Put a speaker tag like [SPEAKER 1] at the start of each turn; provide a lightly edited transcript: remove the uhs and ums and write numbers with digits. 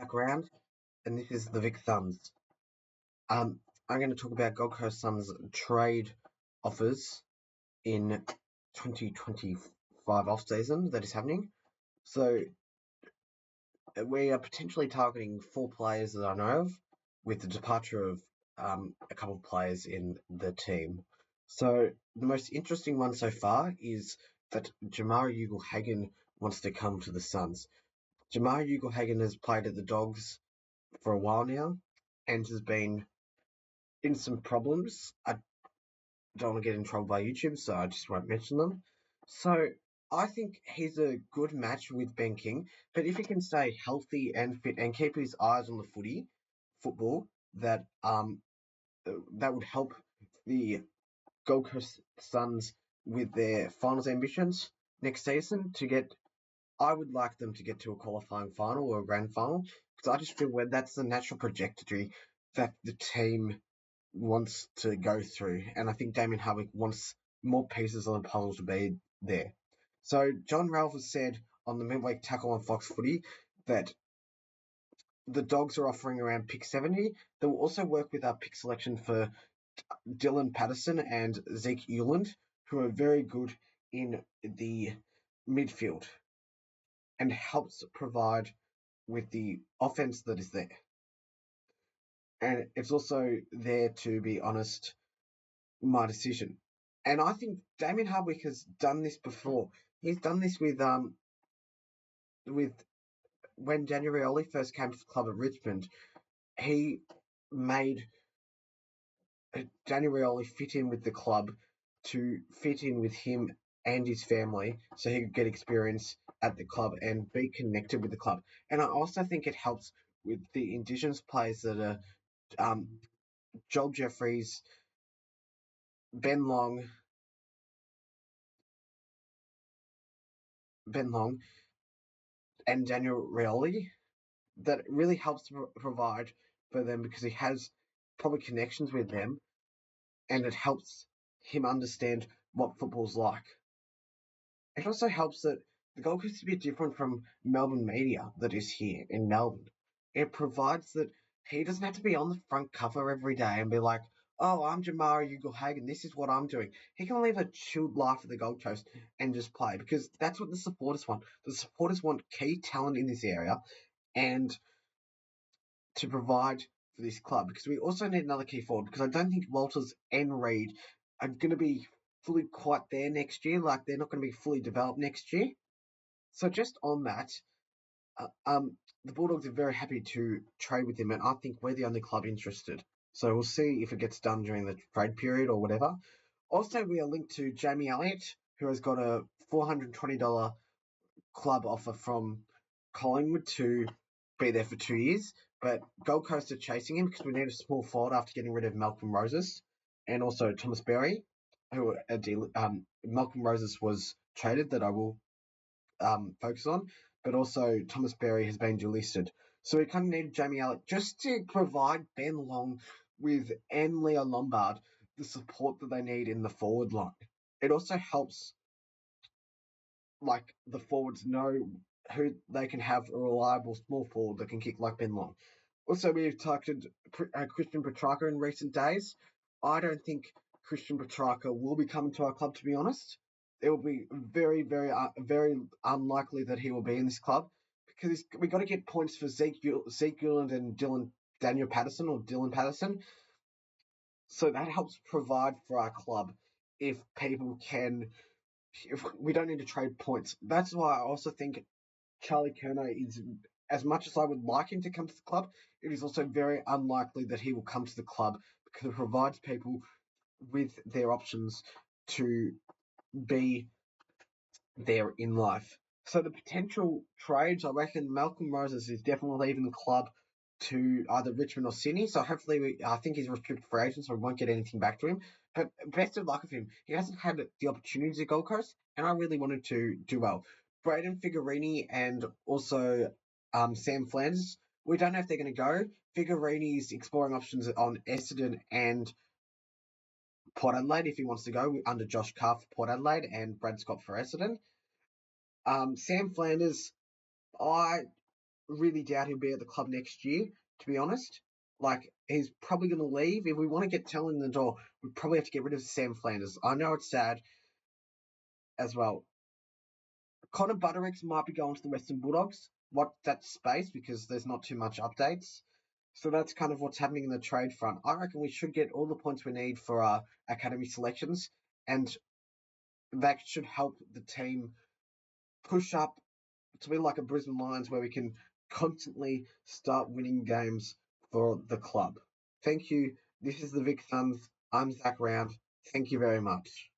[SPEAKER 1] background, and this is the Vic Thumbs. I'm going to talk about Gold Coast Suns trade offers in 2025 off season that is happening. So we are potentially targeting 4 players that I know of, with the departure of a couple of players in the team. So the most interesting one so far is that Jamari Ugle-Hagan wants to come to the Suns. Jamari Ugle-Hagan has played at the Dogs for a while now and has been in some problems. I don't want to get in trouble by YouTube, so I just won't mention them. So I think he's a good match with Ben King, but if he can stay healthy and fit and keep his eyes on the football, that would help the Gold Coast Suns with their finals ambitions next season to get. I would like them to get to a qualifying final or a grand final because I just feel that's the natural trajectory that the team wants to go through, and I think Damien Hardwick wants more pieces of the puzzle to be there. So John Ralph has said on the midweek tackle on Fox Footy that the Dogs are offering around pick 70. They will also work with our pick selection for Dylan Patterson and Zeke Euland, who are very good in the midfield and helps provide with the offense that is there. And it's also there, to be honest, my decision. And I think Damien Hardwick has done this before. He's done this with when Daniel Rioli first came to the club at Richmond. He made Daniel Rioli fit in with the club to fit in with him and his family so he could get experience at the club and be connected with the club. And I also think it helps with the Indigenous players that are Joel Jeffries, Ben Long, and Daniel Rioli. That really helps to provide for them because he has probably connections with them, and it helps him understand what football's like. It also helps that the Gold Coast is a bit different from Melbourne media that is here in Melbourne. It provides that he doesn't have to be on the front cover every day and be like, oh, I'm Jamari Ugle-Hagan, this is what I'm doing. He can live a chilled life at the Gold Coast and just play because that's what the supporters want. The supporters want key talent in this area and to provide for this club, because we also need another key forward, because I don't think Walters and Reid are going to be fully quite there next year. Like, they're not going to be fully developed next year. So just on that, the Bulldogs are very happy to trade with him, and I think we're the only club interested. So we'll see if it gets done during the trade period or whatever. Also, we are linked to Jamie Elliott, who has got a $420 club offer from Collingwood to be there for 2 years. But Gold Coast are chasing him because we need a small forward after getting rid of Malcolm Roses and also Thomas Berry, who Malcolm Roses was traded, that I will focus on, but also Thomas Berry has been delisted. So we kind of need Jamie Elliott just to provide Ben Long with and Leo Lombard the support that they need in the forward line. It also helps the forwards know who they can have a reliable small forward that can kick like Ben Long. Also, we've targeted Christian Petrarca in recent days. I don't think Christian Petrarca will be coming to our club, to be honest. It will be very, very, very unlikely that he will be in this club because we've got to get points for Zeke Gilland and Daniel Patterson or Dylan Patterson. So that helps provide for our club if we don't need to trade points. That's why I also think Charlie Curnow is, as much as I would like him to come to the club, it is also very unlikely that he will come to the club because it provides people with their options to be there in life. So the potential trades, I reckon Malcolm Roses is definitely leaving the club to either Richmond or Sydney. So hopefully, I think he's a restricted free agent, so we won't get anything back to him. But best of luck with him. He hasn't had the opportunities at Gold Coast, and I really wanted to do well. Braden Figuerini and also Sam Flanders, we don't know if they're going to go. Figuerini is exploring options on Essendon and Port Adelaide if he wants to go under Josh Carr for Port Adelaide and Brad Scott for Essendon. Sam Flanders, I really doubt he'll be at the club next year, to be honest. Like, he's probably going to leave. If we want to get talent in the door, we probably have to get rid of Sam Flanders. I know it's sad as well. Connor Butterick might be going to the Western Bulldogs. What that space because there's not too much updates. So that's kind of what's happening in the trade front. I reckon we should get all the points we need for our academy selections, and that should help the team push up to be like a Brisbane Lions where we can constantly start winning games for the club. Thank you. This is the Vic Suns. I'm Zach Round. Thank you very much.